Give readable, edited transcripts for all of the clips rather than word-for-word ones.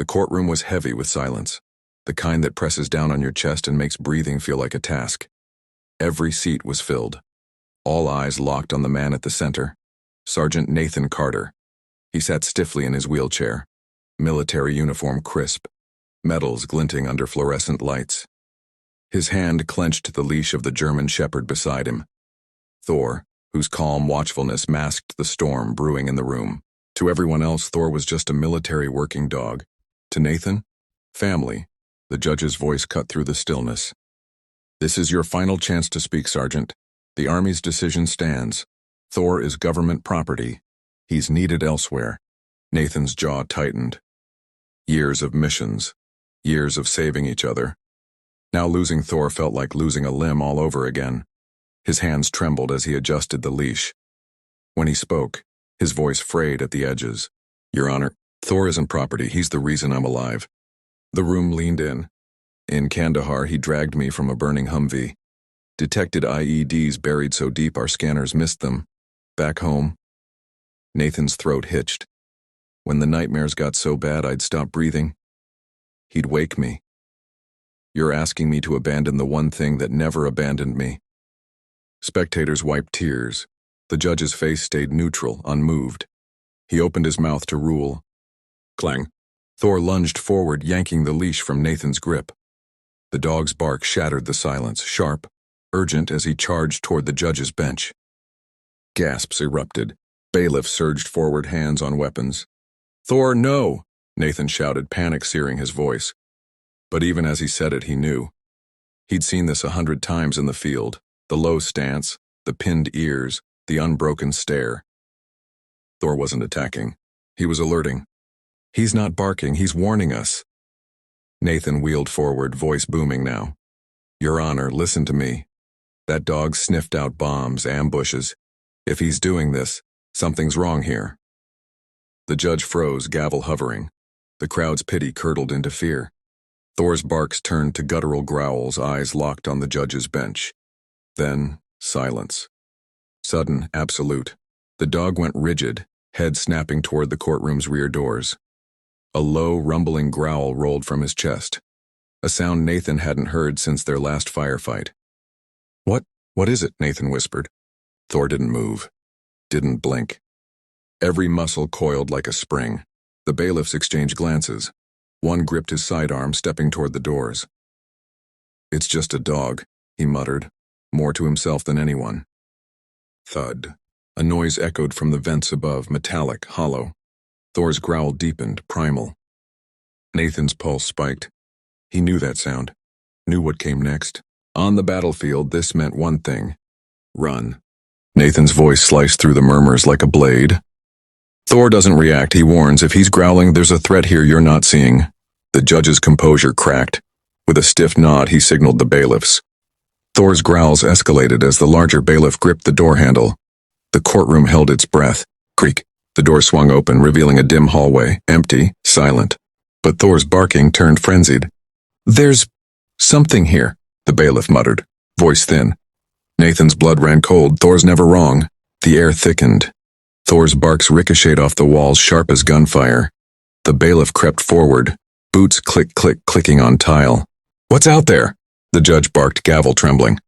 The courtroom was heavy with silence, the kind that presses down on your chest and makes breathing feel like a task. Every seat was filled. All eyes locked on the man at the center, Sergeant Nathan Carter. He sat stiffly in his wheelchair, military uniform crisp, medals glinting under fluorescent lights. His hand clenched the leash of the German shepherd beside him. Thor, whose calm watchfulness masked the storm brewing in the room. To everyone else, Thor was just a military working dog. To Nathan, family. The judge's voice cut through the stillness. This is your final chance to speak, Sergeant. The Army's decision stands. Thor is government property. He's needed elsewhere. Nathan's jaw tightened. Years of missions. Years of saving each other. Now losing Thor felt like losing a limb all over again. His hands trembled as he adjusted the leash. When he spoke, his voice frayed at the edges. Your Honor, Thor isn't property. He's the reason I'm alive. The room leaned in. In Kandahar, he dragged me from a burning Humvee. Detected IEDs buried so deep our scanners missed them. Back home, Nathan's throat hitched. When the nightmares got so bad I'd stop breathing, he'd wake me. You're asking me to abandon the one thing that never abandoned me. Spectators wiped tears. The judge's face stayed neutral, unmoved. He opened his mouth to rule. Clang. Thor lunged forward, yanking the leash from Nathan's grip. The dog's bark shattered the silence, sharp, urgent as he charged toward the judge's bench. Gasps erupted. Bailiffs surged forward, hands on weapons. Thor, no! Nathan shouted, panic searing his voice. But even as he said it, he knew. He'd seen this 100 times in the field. The low stance, the pinned ears, the unbroken stare. Thor wasn't attacking. He was alerting. He's not barking, he's warning us. Nathan wheeled forward, voice booming now. Your Honor, listen to me. That dog sniffed out bombs, ambushes. If he's doing this, something's wrong here. The judge froze, gavel hovering. The crowd's pity curdled into fear. Thor's barks turned to guttural growls, eyes locked on the judge's bench. Then, silence. Sudden, absolute. The dog went rigid, head snapping toward the courtroom's rear doors. A low, rumbling growl rolled from his chest. A sound Nathan hadn't heard since their last firefight. What is it? Nathan whispered. Thor didn't move. Didn't blink. Every muscle coiled like a spring. The bailiffs exchanged glances. One gripped his sidearm, stepping toward the doors. It's just a dog, he muttered, more to himself than anyone. Thud. A noise echoed from the vents above, metallic, hollow. Thor's growl deepened, primal. Nathan's pulse spiked. He knew that sound, knew what came next. On the battlefield, this meant one thing. Run. Nathan's voice sliced through the murmurs like a blade. Thor doesn't react, he warns. If he's growling, there's a threat here you're not seeing. The judge's composure cracked. With a stiff nod, he signaled the bailiffs. Thor's growls escalated as the larger bailiff gripped the door handle. The courtroom held its breath. Creak. The door swung open, revealing a dim hallway, empty, silent. But Thor's barking turned frenzied. There's something here, the bailiff muttered, voice thin. Nathan's blood ran cold. Thor's never wrong. The air thickened. Thor's barks ricocheted off the walls, sharp as gunfire. The bailiff crept forward, boots clicking on tile. What's out there? The judge barked, gavel trembling.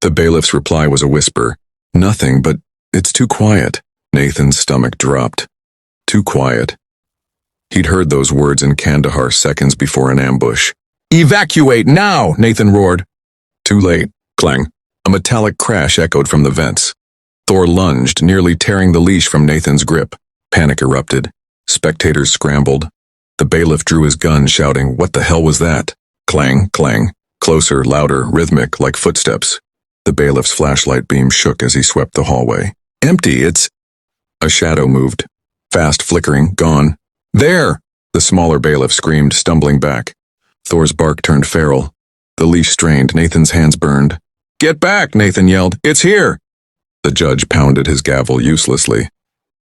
The bailiff's reply was a whisper. Nothing, but it's too quiet. Nathan's stomach dropped. Too quiet. He'd heard those words in Kandahar seconds before an ambush. Evacuate now! Nathan roared. Too late. Clang. A metallic crash echoed from the vents. Thor lunged, nearly tearing the leash from Nathan's grip. Panic erupted. Spectators scrambled. The bailiff drew his gun, shouting, What the hell was that? Clang, clang. Closer, louder, rhythmic, like footsteps. The bailiff's flashlight beam shook as he swept the hallway. Empty, it's... A shadow moved. Fast, flickering, gone. There! The smaller bailiff screamed, stumbling back. Thor's bark turned feral. The leash strained, Nathan's hands burned. Get back, Nathan yelled. It's here! The judge pounded his gavel uselessly.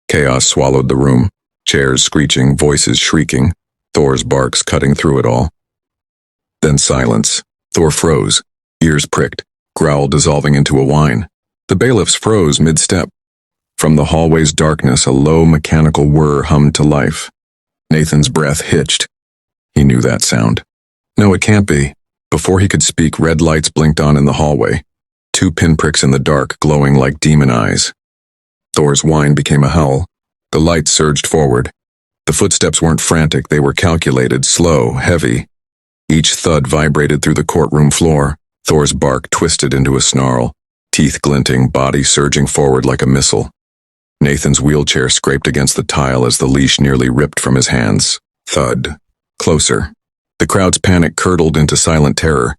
Chaos swallowed the room. Chairs screeching, voices shrieking. Thor's barks cutting through it all. Then silence. Thor froze. Ears pricked. Growl dissolving into a whine. The bailiffs froze mid-step. From the hallway's darkness, a low mechanical whir hummed to life. Nathan's breath hitched. He knew that sound. No, it can't be. Before he could speak, red lights blinked on in the hallway. 2 pinpricks in the dark, glowing like demon eyes. Thor's whine became a howl. The lights surged forward. The footsteps weren't frantic, they were calculated, slow, heavy. Each thud vibrated through the courtroom floor. Thor's bark twisted into a snarl, teeth glinting, body surging forward like a missile. Nathan's wheelchair scraped against the tile as the leash nearly ripped from his hands. Thud. Closer. The crowd's panic curdled into silent terror.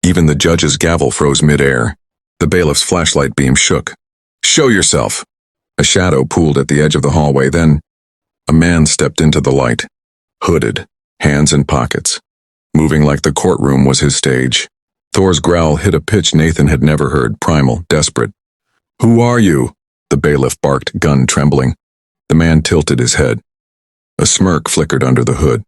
Even the judge's gavel froze mid-air. The bailiff's flashlight beam shook. "Show yourself!" A shadow pooled at the edge of the hallway, then a man stepped into the light. Hooded, hands in pockets. Moving like the courtroom was his stage. Thor's growl hit a pitch Nathan had never heard, primal, desperate. "Who are you?" the bailiff barked, gun trembling. The man tilted his head. A smirk flickered under the hood.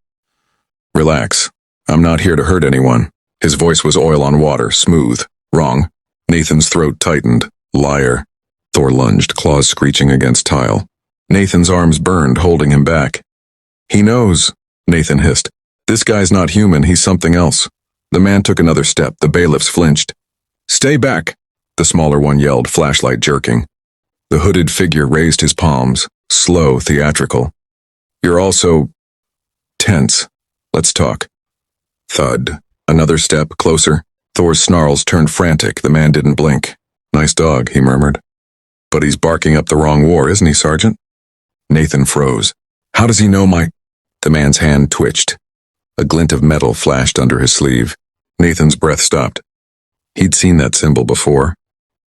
"Relax. I'm not here to hurt anyone." His voice was oil on water, smooth. Wrong. Nathan's throat tightened. Liar. Thor lunged, claws screeching against tile. Nathan's arms burned, holding him back. "He knows," Nathan hissed. "This guy's not human, he's something else." The man took another step, the bailiffs flinched. "Stay back," the smaller one yelled, flashlight jerking. The hooded figure raised his palms, slow, theatrical. "You're also tense. Let's talk." Thud. Another step, closer. Thor's snarls turned frantic. The man didn't blink. "Nice dog," he murmured. "But he's barking up the wrong war, isn't he, Sergeant?" Nathan froze. "How does he know my—" The man's hand twitched. A glint of metal flashed under his sleeve. Nathan's breath stopped. He'd seen that symbol before.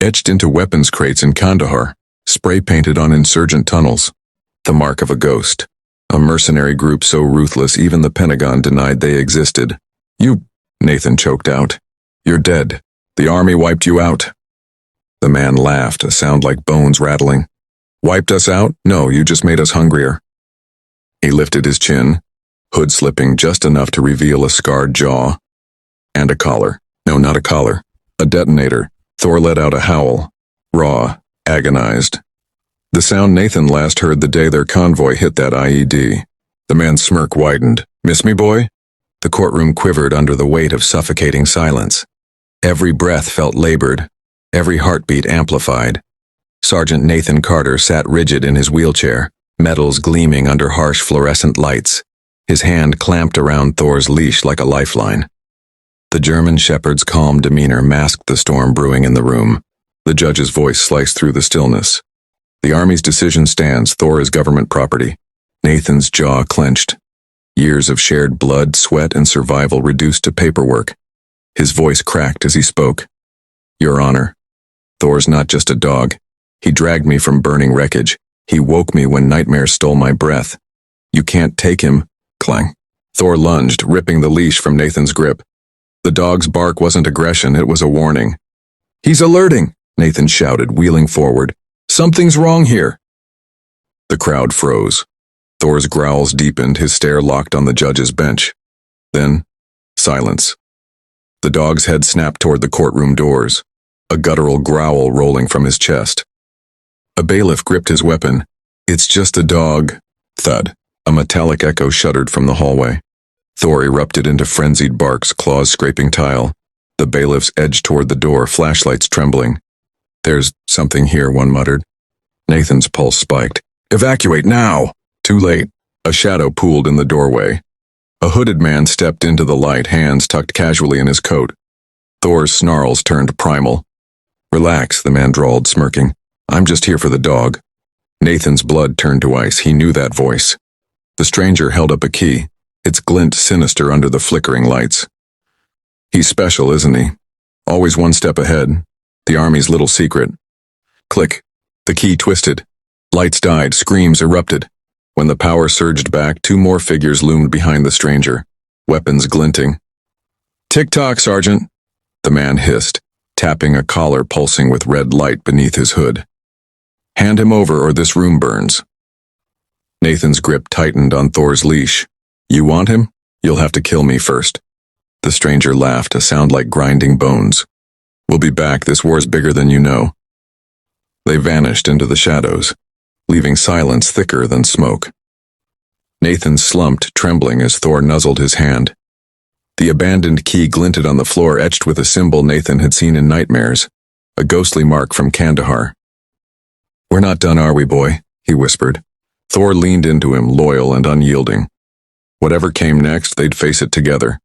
Etched into weapons crates in Kandahar. Spray-painted on insurgent tunnels. The mark of a ghost. A mercenary group so ruthless even the Pentagon denied they existed. "You," Nathan choked out. "You're dead. The army wiped you out." The man laughed, a sound like bones rattling. "Wiped us out? No, you just made us hungrier." He lifted his chin, hood slipping just enough to reveal a scarred jaw. And a collar. No, not a collar. A detonator. Thor let out a howl. Raw, agonized. The sound Nathan last heard the day their convoy hit that IED. The man's smirk widened. "Miss me, boy?" The courtroom quivered under the weight of suffocating silence. Every breath felt labored. Every heartbeat amplified. Sergeant Nathan Carter sat rigid in his wheelchair, metals gleaming under harsh fluorescent lights. His hand clamped around Thor's leash like a lifeline. The German shepherd's calm demeanor masked the storm brewing in the room. The judge's voice sliced through the stillness. "The Army's decision stands. Thor is government property." Nathan's jaw clenched. Years of shared blood, sweat, and survival reduced to paperwork. His voice cracked as he spoke. "Your Honor, Thor's not just a dog. He dragged me from burning wreckage. He woke me when nightmares stole my breath. You can't take him." Clang. Thor lunged, ripping the leash from Nathan's grip. The dog's bark wasn't aggression, it was a warning. "He's alerting," Nathan shouted, wheeling forward. "Something's wrong here." The crowd froze. Thor's growls deepened, his stare locked on the judge's bench. Then, silence. The dog's head snapped toward the courtroom doors, a guttural growl rolling from his chest. A bailiff gripped his weapon. "It's just a dog." Thud. A metallic echo shuddered from the hallway. Thor erupted into frenzied barks, claws scraping tile. The bailiffs edged toward the door, flashlights trembling. "There's something here," one muttered. Nathan's pulse spiked. "Evacuate now!" Too late. A shadow pooled in the doorway. A hooded man stepped into the light, hands tucked casually in his coat. Thor's snarls turned primal. "Relax," the man drawled, smirking. "I'm just here for the dog." Nathan's blood turned to ice. He knew that voice. The stranger held up a key, its glint sinister under the flickering lights. "He's special, isn't he? Always one step ahead. The Army's little secret." Click. The key twisted. Lights died, screams erupted. When the power surged back, 2 more figures loomed behind the stranger, weapons glinting. "Tick-tock, Sergeant," the man hissed, tapping a collar pulsing with red light beneath his hood. "Hand him over or this room burns." Nathan's grip tightened on Thor's leash. "You want him? You'll have to kill me first." The stranger laughed, a sound like grinding bones. "We'll be back. This war's bigger than you know." They vanished into the shadows, leaving silence thicker than smoke. Nathan slumped, trembling as Thor nuzzled his hand. The abandoned key glinted on the floor, etched with a symbol Nathan had seen in nightmares, a ghostly mark from Kandahar. "We're not done, are we, boy?" he whispered. Thor leaned into him, loyal and unyielding. Whatever came next, they'd face it together.